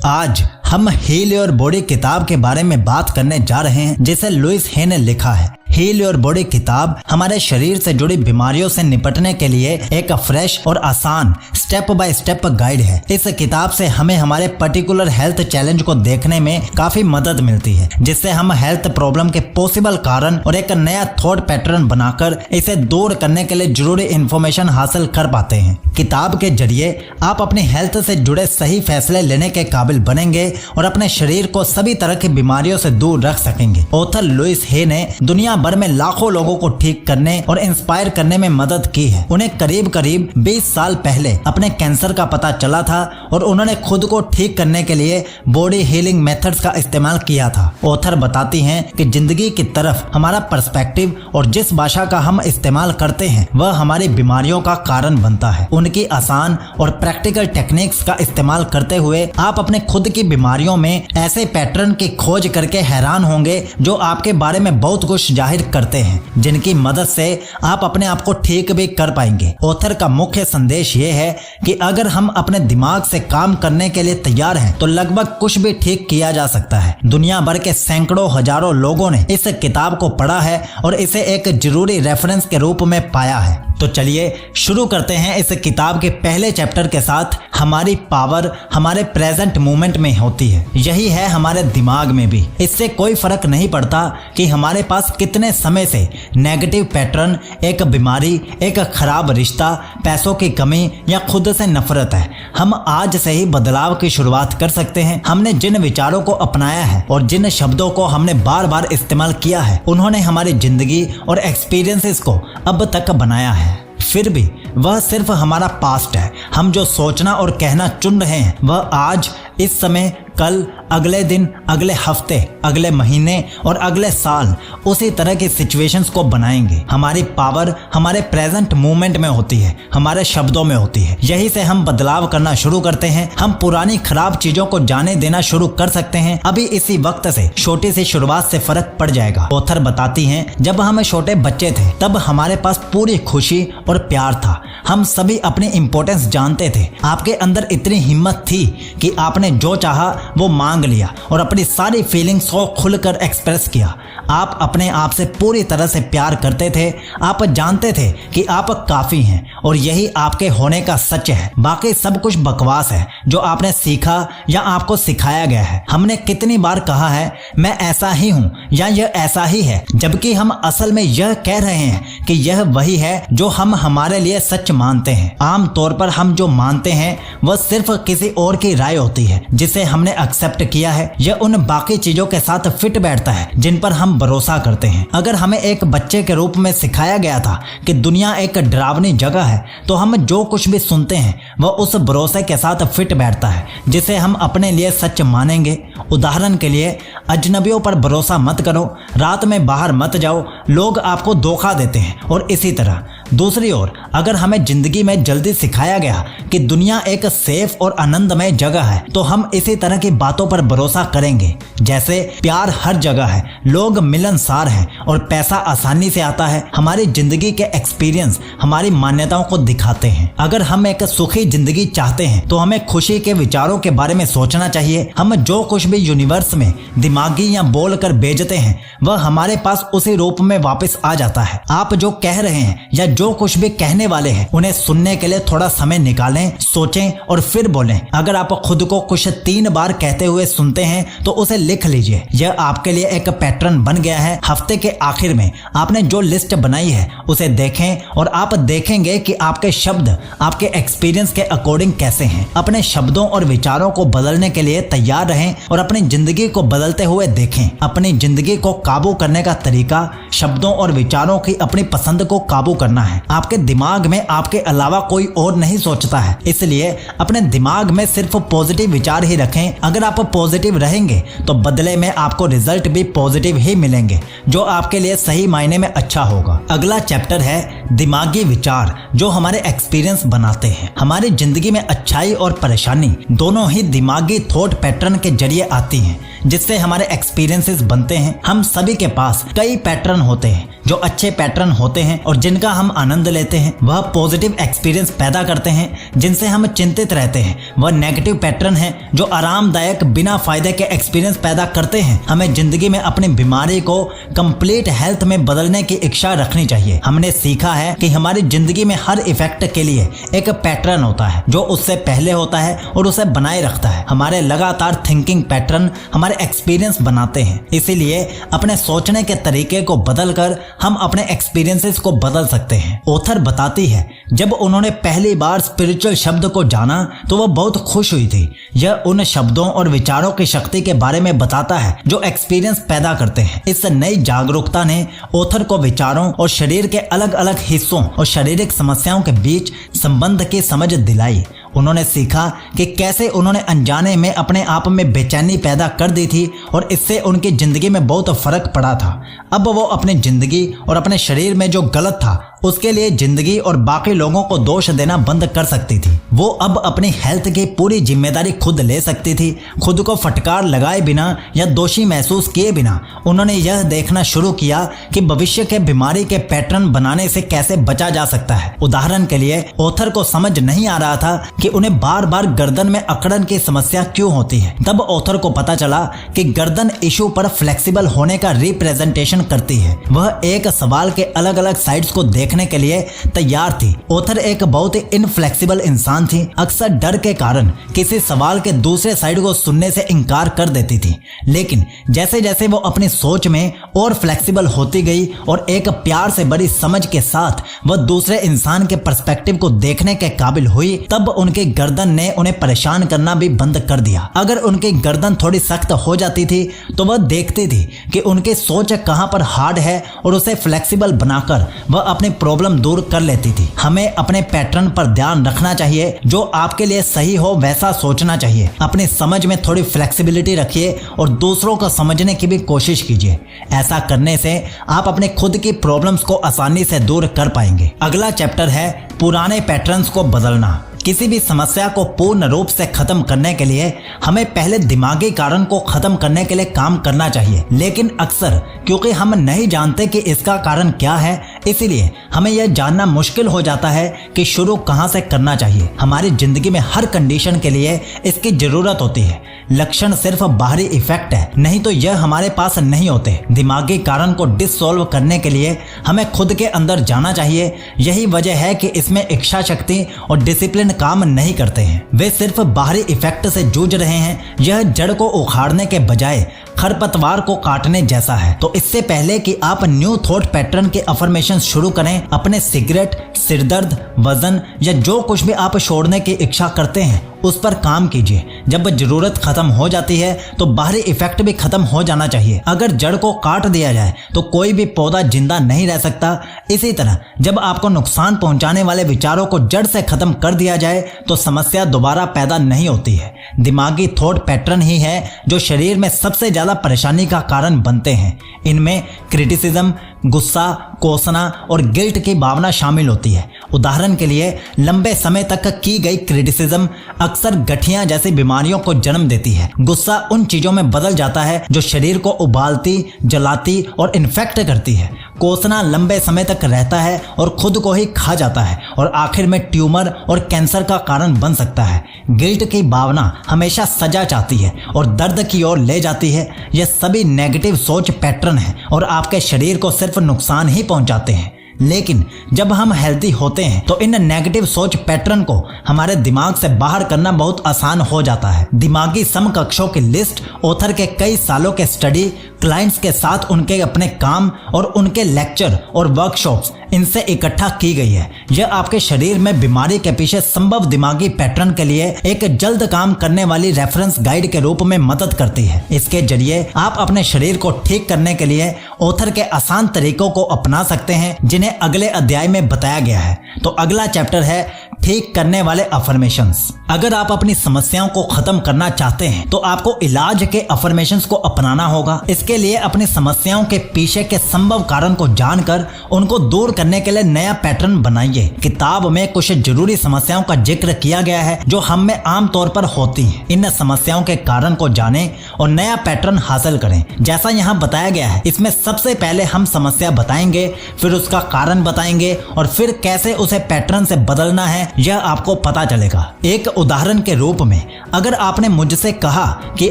आज हम heal your body किताब के बारे में बात करने जा रहे हैं जिसे लुइस हे ने लिखा है। हील योर बॉडी किताब हमारे शरीर से जुड़ी बीमारियों से निपटने के लिए एक फ्रेश और आसान स्टेप बाय स्टेप गाइड है। इस किताब से हमें हमारे पर्टिकुलर हेल्थ चैलेंज को देखने में काफी मदद मिलती है, जिससे हम हेल्थ प्रॉब्लम के पॉसिबल कारण और एक नया थॉट पैटर्न बनाकर इसे दूर करने के लिए जरूरी इंफॉर्मेशन हासिल कर पाते हैं। किताब के जरिए आप अपनी हेल्थ से जुड़े सही फैसले लेने के काबिल बनेंगे और अपने शरीर को सभी तरह की बीमारियों से दूर रख सकेंगे। ऑथर लुइस हे ने दुनिया भर में लाखों लोगों को ठीक करने और इंस्पायर करने में मदद की है। उन्हें करीब 20 साल पहले अपने कैंसर का पता चला था और उन्होंने खुद को ठीक करने के लिए बॉडी हीलिंग मेथड्स का इस्तेमाल किया था। ऑथर बताती हैं कि जिंदगी की तरफ हमारा पर्सपेक्टिव और जिस भाषा का हम इस्तेमाल करते हैं वह हमारी बीमारियों का कारण बनता है। उनकी आसान और प्रैक्टिकल टेक्निक्स का इस्तेमाल करते हुए आप अपने खुद की बीमारियों में ऐसे पैटर्न की खोज करके हैरान होंगे जो आपके बारे में बहुत कुछ जाहिर करते हैं, जिनकी मदद से आप अपने आप को ठीक भी कर पाएंगे। ऑथर का मुख्य संदेश ये है कि अगर हम अपने दिमाग से काम करने के लिए तैयार हैं तो लगभग कुछ भी ठीक किया जा सकता है। दुनिया भर के सैकड़ों हजारों लोगों ने इस किताब को पढ़ा है और इसे एक जरूरी रेफरेंस के रूप में पाया है। तो चलिए शुरू करते हैं इस किताब के पहले चैप्टर के साथ। हमारी पावर हमारे प्रेजेंट मोमेंट में होती है, यही है हमारे दिमाग में भी। इससे कोई फर्क नहीं पड़ता कि हमारे पास कितने समय से नेगेटिव पैटर्न, एक बीमारी, एक खराब रिश्ता, पैसों की कमी या खुद से नफरत है। हम आज से ही बदलाव की शुरुआत कर सकते हैं। हमने जिन विचारों को अपनाया है और जिन शब्दों को हमने बार बार इस्तेमाल किया है उन्होंने हमारी जिंदगी और एक्सपीरियंसेस को अब तक बनाया है। फिर भी वह सिर्फ हमारा पास्ट है। हम जो सोचना और कहना चुन रहे हैं वह आज, इस समय, कल, अगले दिन, अगले हफ्ते, अगले महीने और अगले साल उसी तरह की सिचुएशंस को बनाएंगे। हमारी पावर हमारे प्रेजेंट मोमेंट में होती है, हमारे शब्दों में होती है। यही से हम बदलाव करना शुरू करते हैं। हम पुरानी खराब चीजों को जाने देना शुरू कर सकते हैं। अभी इसी वक्त से छोटी सी शुरुआत से फर्क पड़ जाएगा। ऑथर बताती हैं, जब हम छोटे बच्चे थे तब हमारे पास पूरी खुशी और प्यार था। हम सभी अपनी इंपॉर्टेंस जानते थे। आपके अंदर इतनी हिम्मत थी कि आपने जो चाहा वो मांग लिया और अपनी सारी फीलिंग्स को खुलकर एक्सप्रेस किया। आप अपने आप से पूरी तरह से प्यार करते थे। आप जानते थे कि आप काफी हैं और यही आपके होने का सच है। बाकी सब कुछ बकवास है जो आपने सीखा या आपको सिखाया गया है। हमने कितनी बार कहा है मैं ऐसा ही हूँ या यह ऐसा ही है, जबकि हम असल में यह कह रहे हैं कि यह वही है जो हम हमारे लिए सच मानते हैं। आम तौर पर हम जो मानते हैं वह सिर्फ किसी और की राय होती है जिसे हमने एक्सेप्ट किया है। यह उन बाकी चीजों के साथ फिट बैठता है जिन पर हम भरोसा करते हैं। अगर हमें एक बच्चे के रूप में सिखाया गया था कि दुनिया एक डरावनी जगह है तो हम जो कुछ भी सुनते हैं वह उस भरोसे के साथ फिट बैठता है जिसे हम अपने लिए सच मानेंगे। उदाहरण के लिए, अजनबियों पर भरोसा मत करो, रात में बाहर मत जाओ, लोग आपको धोखा देते हैं और इसी तरह। दूसरी ओर, अगर हमें जिंदगी में जल्दी सिखाया गया कि दुनिया एक सेफ और आनंदमय जगह है तो हम इसी तरह की बातों पर भरोसा करेंगे, जैसे प्यार हर जगह है, लोग मिलनसार हैं और पैसा आसानी से आता है। हमारी जिंदगी के एक्सपीरियंस हमारी मान्यताओं को दिखाते हैं। अगर हम एक सुखी जिंदगी चाहते हैं तो हमें खुशी के विचारों के बारे में सोचना चाहिए। हम जो कुछ भी यूनिवर्स में दिमागी या बोल कर भेजते हैं वह हमारे पास उसी रूप में वापस आ जाता है। आप जो कह रहे हैं या जो कुछ भी कहने वाले हैं उन्हें सुनने के लिए थोड़ा समय निकालें, सोचें और फिर बोलें। अगर आप खुद को कुछ 3 बार कहते हुए सुनते हैं तो उसे लिख लीजिए। यह आपके लिए एक पैटर्न बन गया है। हफ्ते के आखिर में आपने जो लिस्ट बनाई है उसे देखें और आप देखेंगे कि आपके शब्द आपके एक्सपीरियंस के अकॉर्डिंग कैसे हैं। अपने शब्दों और विचारों को बदलने के लिए तैयार रहें और अपनी जिंदगी को बदलते हुए देखें। अपनी जिंदगी को काबू करने का तरीका शब्दों और विचारों की अपनी पसंद को काबू करना है। आपके दिमाग में आपके अलावा कोई और नहीं सोचता है, इसलिए अपने दिमाग में सिर्फ पॉजिटिव विचार ही रखें। अगर आप पॉजिटिव रहेंगे तो बदले में आपको रिजल्ट भी पॉजिटिव ही मिलेंगे, जो आपके लिए सही मायने में अच्छा होगा। अगला चैप्टर है दिमागी विचार, जो हमारे एक्सपीरियंस बनाते हैं। हमारी जिंदगी में अच्छाई और परेशानी दोनों ही दिमागी थॉट पैटर्न के जरिए आती हैं, जिससे हमारे एक्सपीरियंसेस बनते हैं। हम सभी के पास कई पैटर्न होते हैं जो अच्छे पैटर्न होते हैं और जिनका हम आनंद लेते हैं। वह पॉजिटिव एक्सपीरियंस पैदा करते हैं जिनसे हम चिंतित रहते हैं। वह नेगेटिव पैटर्न है जो आरामदायक बिना फायदे के एक्सपीरियंस पैदा करते हैं। हमें जिंदगी में अपनी बीमारी को कंप्लीट हेल्थ में बदलने की इच्छा रखनी चाहिए। हमने सीखा है कि हमारी जिंदगी में हर इफेक्ट के लिए एक पैटर्न होता है जो उससे पहले होता है और उसे बनाए रखता है। हमारे लगातार थिंकिंग पैटर्न हमारे एक्सपीरियंस बनाते हैं, इसीलिए अपने सोचने के तरीके को बदलकर हम अपने एक्सपीरियंसेस को बदल सकते हैं। ऑथर बताती है जब उन्होंने पहली बार स्पिरिचुअल शब्द को जाना तो वह बहुत खुश हुई थी। यह उन शब्दों और विचारों की शक्ति के बारे में बताता है जो एक्सपीरियंस पैदा करते हैं। इस नई जागरूकता ने ऑथर को विचारों और शरीर के अलग अलग हिस्सों और शारीरिक समस्याओं के बीच संबंध की समझ दिलाई। उन्होंने सीखा कि कैसे उन्होंने अनजाने में अपने आप में बेचैनी पैदा कर दी थी और इससे उनकी जिंदगी में बहुत फर्क पड़ा था। अब वो अपनी जिंदगी और अपने शरीर में जो गलत था उसके लिए जिंदगी और बाकी लोगों को दोष देना बंद कर सकती थी। वो अब अपनी हेल्थ की पूरी जिम्मेदारी खुद ले सकती थी। खुद को फटकार लगाए बिना या दोषी महसूस किए बिना उन्होंने यह देखना शुरू किया कि भविष्य के बीमारी के पैटर्न बनाने से कैसे बचा जा सकता है। उदाहरण के लिए ऑथर को समझ नहीं आ रहा था कि उन्हें बार बार गर्दन में अकड़न की समस्या क्यों होती है। तब ऑथर को पता चला कि गर्दन इशू पर फ्लेक्सिबल होने का रिप्रेजेंटेशन करती है। वह एक सवाल के अलग अलग साइड्स को देखने के लिए तैयार थी। ऑथर एक बहुत ही इनफ्लेक्सिबल इंसान थी। अक्सर डर के कारण किसी सवाल के दूसरे साइड को सुनने से इनकार कर देती थी, लेकिन जैसे जैसे वो अपनी सोच में और फ्लेक्सिबल होती गई और एक प्यार से बड़ी समझ के साथ वह दूसरे इंसान के पर्सपेक्टिव को देखने के काबिल हुई, तब उनके गर्दन ने उन्हें परेशान करना भी बंद कर दिया। अगर उनकी गर्दन थोड़ी सख्त हो जाती थी तो वह देखती थी कि उनकी सोच कहां पर हार्ड है और उसे फ्लेक्सिबल बनाकर वह अपनी प्रॉब्लम दूर कर लेती थी। हमें अपने पैटर्न पर ध्यान रखना चाहिए। जो आपके लिए सही हो वैसा सोचना चाहिए। अपनी समझ में थोड़ी फ्लेक्सिबिलिटी रखिए और दूसरों को समझने की भी कोशिश कीजिए। ऐसा करने से आप अपने खुद की प्रॉब्लम्स को आसानी से दूर कर पाएंगे। अगला चैप्टर है पुराने पैटर्न्स को बदलना। किसी भी समस्या को पूर्ण रूप से खत्म करने के लिए हमें पहले दिमागी कारण को खत्म करने के लिए काम करना चाहिए, लेकिन अक्सर क्योंकि हम नहीं जानते कि इसका कारण क्या है, इसीलिए हमें यह जानना मुश्किल हो जाता है कि शुरू कहां से करना चाहिए। हमारी जिंदगी में हर कंडीशन के लिए इसकी जरूरत होती है। लक्षण सिर्फ बाहरी इफेक्ट है, नहीं तो यह हमारे पास नहीं होते। दिमागी कारण को डिसॉल्व करने के लिए हमें खुद के अंदर जाना चाहिए। यही वजह है कि इसमें इच्छा शक्ति और डिसिप्लिन काम नहीं करते हैं। वे सिर्फ बाहरी इफेक्ट से जूझ रहे हैं। यह जड़ को उखाड़ने के बजाय खरपतवार को काटने जैसा है। तो इससे पहले कि आप न्यू थॉट पैटर्न के अफर्मेशन शुरू करें, अपने सिगरेट, सिरदर्द, वजन या जो कुछ भी आप छोड़ने की इच्छा करते हैं उस पर काम कीजिए। जब जरूरत खत्म हो जाती है तो बाहरी इफेक्ट भी खत्म हो जाना चाहिए। अगर जड़ को काट दिया जाए तो कोई भी पौधा जिंदा नहीं रह सकता। इसी तरह जब आपको नुकसान पहुंचाने वाले विचारों को जड़ से खत्म कर दिया जाए तो समस्या दोबारा पैदा नहीं होती है। दिमागी थॉट पैटर्न ही है जो शरीर में सबसे ज्यादा परेशानी का कारण बनते हैं। इनमें क्रिटिसिज्म, गुस्सा, कोसना और गिल्ट की भावना शामिल होती है। उदाहरण के लिए लंबे समय तक की गई क्रिटिसिज्म अक्सर गठिया जैसी बीमारियों को जन्म देती है। गुस्सा उन चीजों में बदल जाता है जो शरीर को उबालती, जलाती और इन्फेक्ट करती है। कोसना लंबे समय तक रहता है और खुद को ही खा जाता है और आखिर में ट्यूमर और कैंसर का कारण बन सकता है। गिल्ट की भावना हमेशा सजा चाहती है और दर्द की ओर ले जाती है। यह सभी नेगेटिव सोच पैटर्न है और आपके शरीर को सिर्फ नुकसान ही पहुंचाते हैं। लेकिन जब हम हेल्दी होते हैं तो इन नेगेटिव सोच पैटर्न को हमारे दिमाग से बाहर करना बहुत आसान हो जाता है। दिमागी समकक्षों की लिस्ट ऑथर के कई सालों के स्टडी, क्लाइंट्स के साथ उनके अपने काम और उनके लेक्चर और वर्कशॉप्स इनसे इकट्ठा की गई है। यह आपके शरीर में बीमारी के पीछे संभव दिमागी पैटर्न के लिए एक जल्द काम करने वाली रेफरेंस गाइड के रूप में मदद करती है। इसके जरिए आप अपने शरीर को ठीक करने के लिए ऑथर के आसान तरीकों को अपना सकते हैं जिन्हें अगले अध्याय में बताया गया है। तो अगला चैप्टर है ठीक करने वाले अफर्मेशंस। अगर आप अपनी समस्याओं को खत्म करना चाहते हैं तो आपको इलाज के अफर्मेशंस को अपनाना होगा। इसके लिए अपनी समस्याओं के पीछे के संभव कारण को जानकर उनको दूर करने के लिए नया पैटर्न बनाइए। किताब में कुछ जरूरी समस्याओं का जिक्र किया गया है जो हम में आमतौर पर होती हैं। इन समस्याओं के कारण को जानें और नया पैटर्न हासिल करें। जैसा यहाँ बताया गया है, इसमें सबसे पहले हम समस्या बताएंगे, फिर उसका कारण बताएंगे और फिर कैसे उसे पैटर्न से बदलना है यह आपको पता चलेगा। एक उदाहरण के रूप में अगर आपने मुझसे कहा कि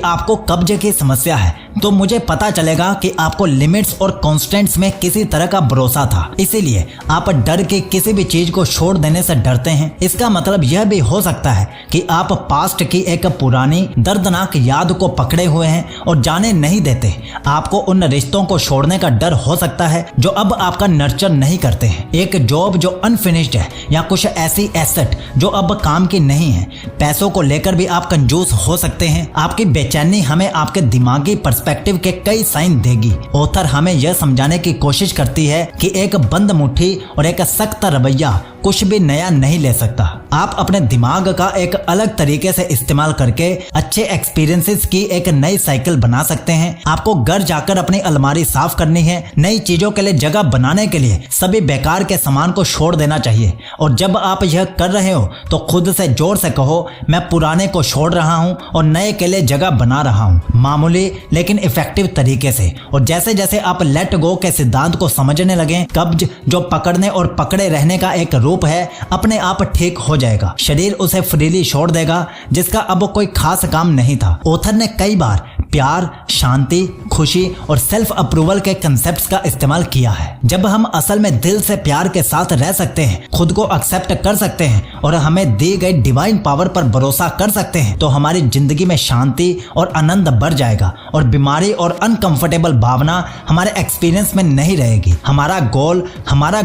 आपको कब्ज की समस्या है तो मुझे पता चलेगा कि आपको लिमिट्स और कॉन्स्टेंट्स में किसी तरह का भरोसा था, इसीलिए आप डर के किसी भी चीज को छोड़ देने से डरते हैं। इसका मतलब यह भी हो सकता है कि आप पास्ट की एक पुरानी दर्दनाक याद को पकड़े हुए हैं और जाने नहीं देते। आपको उन रिश्तों को छोड़ने का डर हो सकता है जो अब आपका नर्चर नहीं करते हैं, एक जॉब जो अनफिनिश्ड है या कुछ ऐसी एसेट जो अब काम की नहीं है। पैसों को लेकर भी आप कंजूस हो सकते हैं। आपकी बेचैनी हमें आपके दिमागी पर्सपेक्टिव के कई साइन देगी। ऑथर हमें यह समझाने की कोशिश करती है कि एक बंद मुट्ठी और एक सख्त रवैया कुछ भी नया नहीं ले सकता। आप अपने दिमाग का एक अलग तरीके से इस्तेमाल करके अच्छे एक्सपीरियंसेस की एक नई साइकिल बना सकते हैं। आपको घर जाकर अपनी अलमारी साफ करनी है। नई चीजों के लिए जगह बनाने के लिए सभी बेकार के सामान को छोड़ देना चाहिए और जब आप यह कर रहे हो तो खुद से जोर से कहो, मैं पुराने को छोड़ रहा हूँ और नए के लिए जगह बना रहा हूँ, मामूली लेकिन इफेक्टिव तरीके से। और जैसे जैसे आप लेट गो के सिद्धांत को समझने लगे, कब्ज जो पकड़ने और पकड़े रहने का एक रूप है अपने आप ठीक हो जाएगा। शरीर उसे फ्रीली छोड़ देगा जिसका अब कोई खास काम नहीं था। ऑथर ने कई बार प्यार, शांति, खुशी और सेल्फ अप्रूवल के कंसेप्ट्स का इस्तेमाल किया है। जब हम असल में दिल से प्यार के साथ रह सकते हैं, खुद को एक्सेप्ट कर सकते हैं और हमें दी गई डिवाइन पावर पर भरोसा कर सकते हैं तो हमारी जिंदगी में शांति और आनंद बढ़ जाएगा और बीमारी और अनकंफर्टेबल भावना हमारे एक्सपीरियंस में नहीं रहेगी। हमारा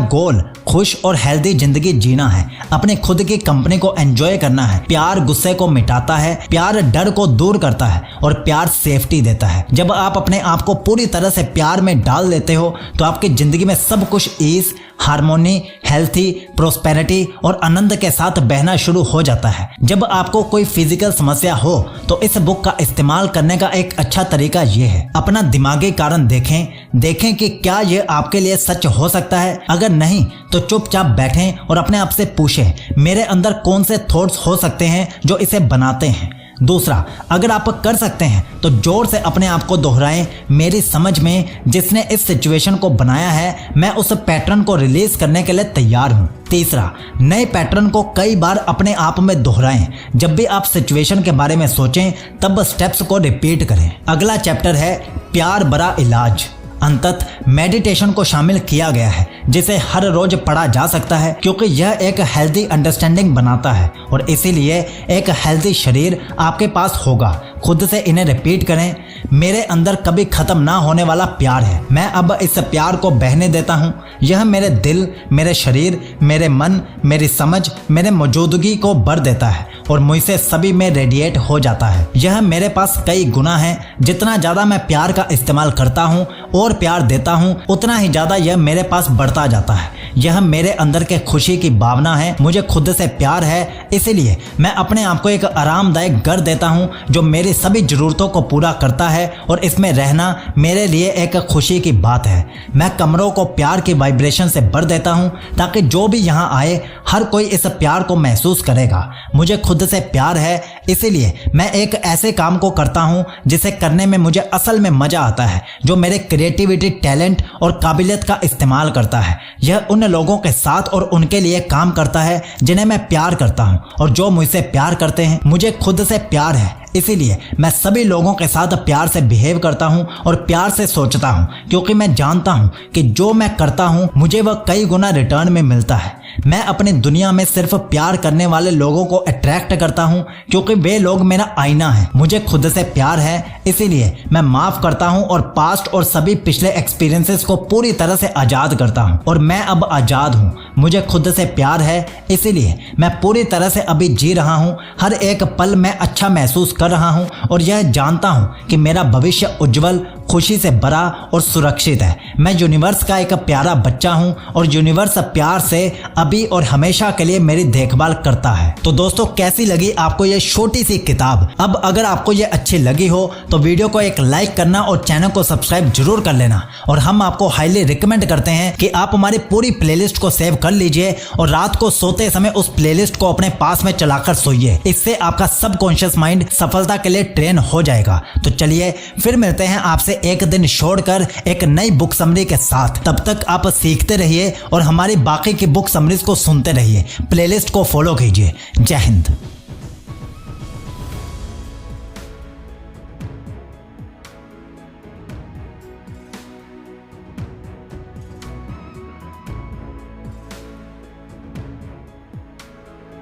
गोल खुश और हेल्दी जिंदगी जीना है। अपने खुद की कंपनी को एंजॉय करना है। प्यार गुस्से को मिटाता है, प्यार डर को दूर करता है और प्यार सेफ्टी देता है। जब आप अपने आप को पूरी तरह से प्यार में डाल देते हो तो आपकी जिंदगी में सब कुछ ईज, हार्मोनी, हेल्थी, प्रोस्पेरिटी और आनंद के साथ बहना शुरू हो जाता है। जब आपको कोई फिजिकल समस्या हो तो इस बुक का इस्तेमाल करने का एक अच्छा तरीका ये है, अपना दिमागी कारण देखें कि क्या ये आपके लिए सच हो सकता है। अगर नहीं तो चुपचाप बैठें और अपने आप से पूछें, मेरे अंदर कौन से थॉट्स हो सकते हैं जो इसे बनाते हैं। दूसरा, अगर आप कर सकते हैं तो जोर से अपने आप को दोहराएं, मेरी समझ में जिसने इस सिचुएशन को बनाया है मैं उस पैटर्न को रिलीज करने के लिए तैयार हूं। तीसरा, नए पैटर्न को कई बार अपने आप में दोहराएं। जब भी आप सिचुएशन के बारे में सोचें तब स्टेप्स को रिपीट करें। अगला चैप्टर है प्यार बड़ा इलाज। अंततः मेडिटेशन को शामिल किया गया है जिसे हर रोज पढ़ा जा सकता है क्योंकि यह एक हेल्दी अंडरस्टैंडिंग बनाता है और इसीलिए एक हेल्दी शरीर आपके पास होगा। खुद से इन्हें रिपीट करें, मेरे अंदर कभी खत्म ना होने वाला प्यार है, मैं अब इस प्यार को बहने देता हूँ। यह मेरे दिल, मेरे शरीर, मेरे मन, मेरी समझ, मेरे मौजूदगी को भर देता है और मुझसे सभी में रेडिएट हो जाता है। यह मेरे पास कई गुना है। जितना ज्यादा मैं प्यार का इस्तेमाल करता हूँ और प्यार देता हूँ उतना ही ज्यादा यह मेरे पास बढ़ता जाता है। यह मेरे अंदर के खुशी की भावना है। मुझे खुद से प्यार है, इसीलिए मैं अपने आप को एक आरामदायक घर देता हूँ जो मेरी सभी जरूरतों को पूरा करता है और इसमें रहना मेरे लिए एक खुशी की बात है। मैं कमरों को प्यार की वाइब्रेशन से भर देता हूँ ताकि जो भी यहाँ आए हर कोई इस प्यार को महसूस करेगा। मुझे खुद से प्यार है, इसीलिए मैं एक ऐसे काम को करता हूँ जिसे करने में मुझे असल में मजा आता है, जो मेरे क्रिएटिविटी, टैलेंट और काबिलियत का इस्तेमाल करता है। यह उन लोगों के साथ और उनके लिए काम करता है जिन्हें मैं प्यार करता हूँ और जो मुझसे प्यार करते हैं। मुझे खुद से प्यार है, इसीलिए मैं सभी लोगों के साथ प्यार से बिहेव करता हूं और प्यार से सोचता हूं क्योंकि मैं जानता हूं कि जो मैं करता हूं मुझे वह कई गुना रिटर्न में मिलता है। मैं अपनी दुनिया में सिर्फ प्यार करने वाले लोगों को अट्रैक्ट करता हूं क्योंकि वे लोग मेरा आईना है। मुझे खुद से प्यार है, इसीलिए मैं माफ करता हूं और पास्ट और सभी पिछले एक्सपीरियंसेस को पूरी तरह से आजाद करता हूं और मैं अब आजाद हूं। मुझे खुद से प्यार है, इसीलिए मैं पूरी तरह से अभी जी रहा हूं। हर एक पल मैं अच्छा महसूस कर रहा हूं और यह जानता हूं कि मेरा भविष्य उज्जवल, खुशी से भरा और सुरक्षित है। मैं यूनिवर्स का एक प्यारा बच्चा हूं और यूनिवर्स प्यार से अभी और हमेशा के लिए मेरी देखभाल करता है। तो दोस्तों, कैसी लगी आपको ये छोटी सी किताब? अब अगर आपको ये अच्छी लगी हो तो वीडियो को एक लाइक करना और चैनल को सब्सक्राइब जरूर कर लेना। और हम आपको हाईली रिकमेंड करते हैं कि आप हमारी पूरी प्लेलिस्ट को सेव कर लीजिए और रात को सोते समय उस प्लेलिस्ट को अपने पास में चलाकर सोइए। इससे आपका सबकॉन्शियस माइंड सफलता के लिए ट्रेन हो जाएगा। तो चलिए फिर मिलते हैं आपसे एक दिन छोड़कर एक नई बुक समरी के साथ। तब तक आप सीखते रहिए और हमारी बाकी की बुक समरीज को सुनते रहिए। प्लेलिस्ट को फॉलो कीजिए। जय हिंद।